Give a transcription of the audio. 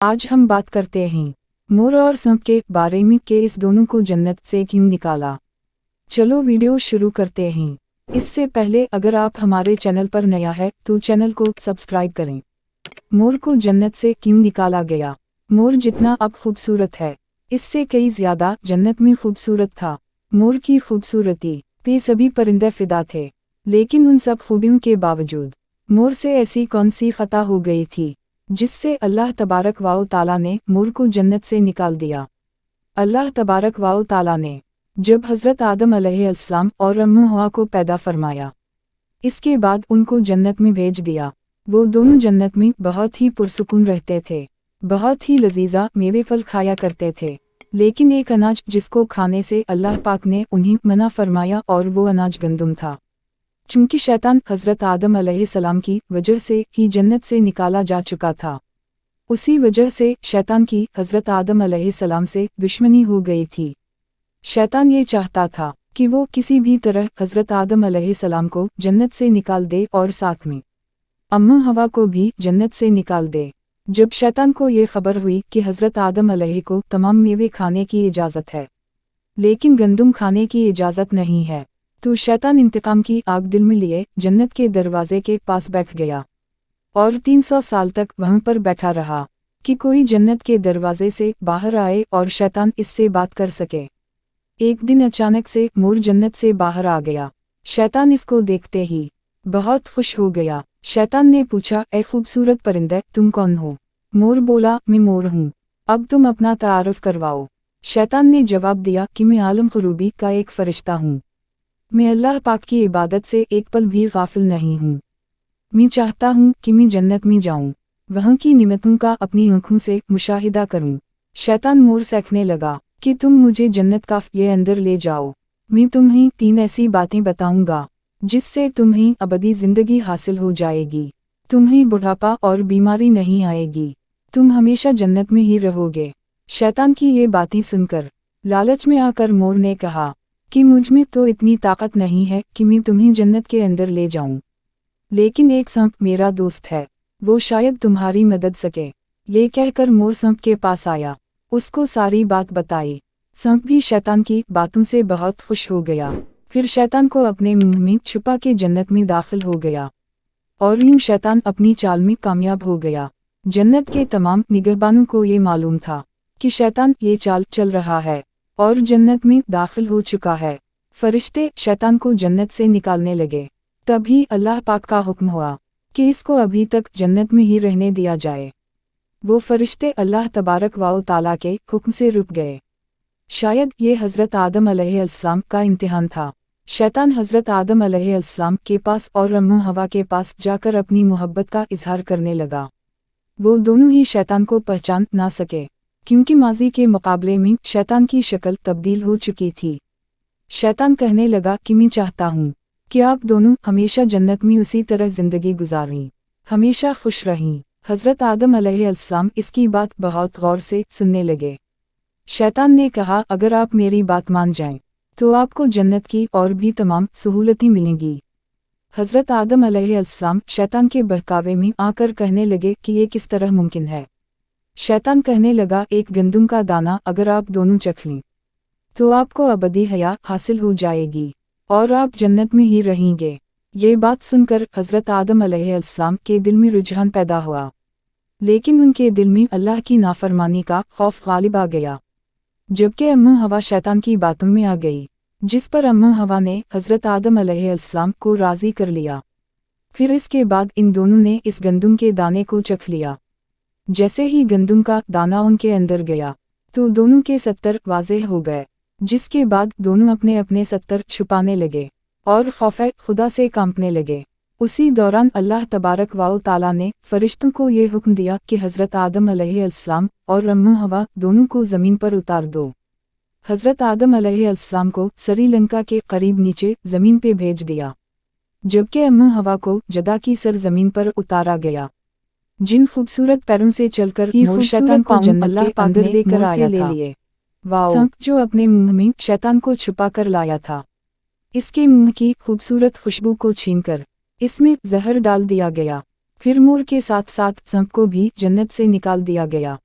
आज हम बात करते हैं मोर और सांप के बारे में कि इस दोनों को जन्नत से क्यों निकाला। चलो वीडियो शुरू करते हैं। इससे पहले अगर आप हमारे चैनल पर नया है तो चैनल को सब्सक्राइब करें। मोर को जन्नत से क्यों निकाला गया? मोर जितना अब खूबसूरत है, इससे कई ज्यादा जन्नत में खूबसूरत था। मोर की खूबसूरती पे सभी परिंदे फिदा थे, लेकिन उन सब खूबियों के बावजूद मोर से ऐसी कौन सी खता हो गई थी जिससे अल्लाह तबारक व तआला ने मोर को जन्नत से निकाल दिया। अल्लाह तबारक व तआला ने जब हज़रत आदम अलैहिस्सलाम और अम्मू हवा को पैदा फरमाया, इसके बाद उनको जन्नत में भेज दिया। वो दोनों जन्नत में बहुत ही पुरसुकून रहते थे, बहुत ही लजीजा मेवे फल खाया करते थे। लेकिन एक अनाज जिसको खाने से अल्लाह पाक ने उन्हें मना फरमाया और वो अनाज गंदुम था। चूँकि शैतान हज़रत आदम अलैहिस्सलाम की वजह से ही जन्नत से निकाला जा चुका था, उसी वजह से शैतान की हज़रत आदम अलैहिस्सलाम से दुश्मनी हो गई थी। शैतान ये चाहता था कि वो किसी भी तरह हज़रत आदम अलैहिस्सलाम को जन्नत से निकाल दे और साथ में अम्मा हवा को भी जन्नत से निकाल दे। जब शैतान को ये खबर हुई कि हज़रत आदम अलैहि को तमाम मेवे खाने की इजाज़त है, लेकिन गंदुम खाने की इजाज़त नहीं है, तो शैतान इंतकाम की आग दिल में लिए जन्नत के दरवाजे के पास बैठ गया और 300 साल तक वहाँ पर बैठा रहा कि कोई जन्नत के दरवाजे से बाहर आए और शैतान इससे बात कर सके। एक दिन अचानक से मोर जन्नत से बाहर आ गया। शैतान इसको देखते ही बहुत खुश हो गया। शैतान ने पूछा, ए खूबसूरत परिंदे, तुम कौन हो? मोर बोला, मैं मोर हूँ, अब तुम अपना तारुफ करवाओ। शैतान ने जवाब दिया कि मैं आलम ग़ुरूबी का एक फरिश्ता हूँ, मैं अल्लाह पाक की इबादत से एक पल भी गाफिल नहीं हूँ। मैं चाहता हूँ कि मैं जन्नत में जाऊँ, वहाँ की निमतों का अपनी आँखों से मुशाहिदा करूँ। शैतान मोर से कहने लगा कि तुम मुझे जन्नत का ये अंदर ले जाओ, मैं तुम्हें 3 ऐसी बातें बताऊँगा जिससे तुम्हें अबदी ज़िंदगी हासिल हो जाएगी, तुम्हें बुढ़ापा और बीमारी नहीं आएगी, तुम हमेशा जन्नत में ही रहोगे। शैतान की ये बातें सुनकर लालच में आकर मोर ने कहा कि मुझ में तो इतनी ताकत नहीं है कि मैं तुम्हें जन्नत के अंदर ले जाऊं, लेकिन एक सांप मेरा दोस्त है, वो शायद तुम्हारी मदद सके। ये कहकर मोर सांप के पास आया, उसको सारी बात बताई। सांप भी शैतान की बातों से बहुत खुश हो गया। फिर शैतान को अपने मुंह में छुपा के जन्नत में दाखिल हो गया और यूं शैतान अपनी चाल में कामयाब हो गया। जन्नत के तमाम निगहबानों को ये मालूम था कि शैतान ये चाल चल रहा है और जन्नत में दाखिल हो चुका है। फरिश्ते शैतान को जन्नत से निकालने लगे। तभी अल्लाह पाक का हुक्म हुआ कि इसको अभी तक जन्नत में ही रहने दिया जाए। वो फरिश्ते अल्लाह तबारक व तआला के हुक्म से रुक गए। शायद ये हज़रत आदम अलैहिस्सलाम का इम्तिहान था। शैतान हज़रत आदम अलैहिस्सलाम के पास और अम्मू हवा के पास जाकर अपनी मोहब्बत का इजहार करने लगा। वो दोनों ही शैतान को पहचान ना सके, क्योंकि माजी के मुकाबले में शैतान की शक्ल तब्दील हो चुकी थी। शैतान कहने लगा कि मैं चाहता हूँ कि आप दोनों हमेशा जन्नत में उसी तरह ज़िंदगी गुजारें, हमेशा खुश रहें। हज़रत आदम अलैहिस्सलाम इसकी बात बहुत गौर से सुनने लगे। शैतान ने कहा, अगर आप मेरी बात मान जाएं तो आपको जन्नत की और भी तमाम सहूलतें मिलेंगी। हज़रत आदम अलैहिस्सलाम शैतान के बहकावे में आकर कहने लगे कि ये किस तरह मुमकिन है। शैतान कहने लगा, एक गंदुम का दाना अगर आप दोनों चख लें तो आपको अबदी हया हासिल हो जाएगी और आप जन्नत में ही रहेंगे। ये बात सुनकर हज़रत आदम अलैहिस्सलाम के दिल में रुझान पैदा हुआ, लेकिन उनके दिल में अल्लाह की नाफरमानी का खौफ गालिब आ गया। जबकि अम्मू हवा शैतान की बातों में आ गई, जिस पर अम्मू हवा ने हज़रत आदम अलैहिस्सलाम को राज़ी कर लिया। फिर इसके बाद इन दोनों ने इस गंदुम के दाने को चख लिया। जैसे ही गंदुम का दाना उनके अंदर गया तो दोनों के सत्तर वाज़ेह हो गए, जिसके बाद दोनों अपने अपने सत्तर छुपाने लगे और खौफ़े खुदा से कांपने लगे। उसी दौरान अल्लाह तबारक व तआला ने फरिश्तों को ये हुक्म दिया कि हज़रत आदम अलैहिस्सलाम और अम्मू हवा दोनों को ज़मीन पर उतार दो। हज़रत आदम अलैहिस्सलाम को श्रीलंका के करीब नीचे ज़मीन पे भेज दिया, जबकि अम्मू हवा को जदा की सर ज़मीन पर उतारा गया। जिन खूबसूरत पैरों से चलकर मोर शैतान को जन्नत के अंदर लेकर आया था, सांप जो अपने मुंह में शैतान को छुपा कर लाया था, इसके मुंह की खूबसूरत खुशबू को छीनकर इसमें जहर डाल दिया गया। फिर मोर के साथ साथ सांप को भी जन्नत से निकाल दिया गया।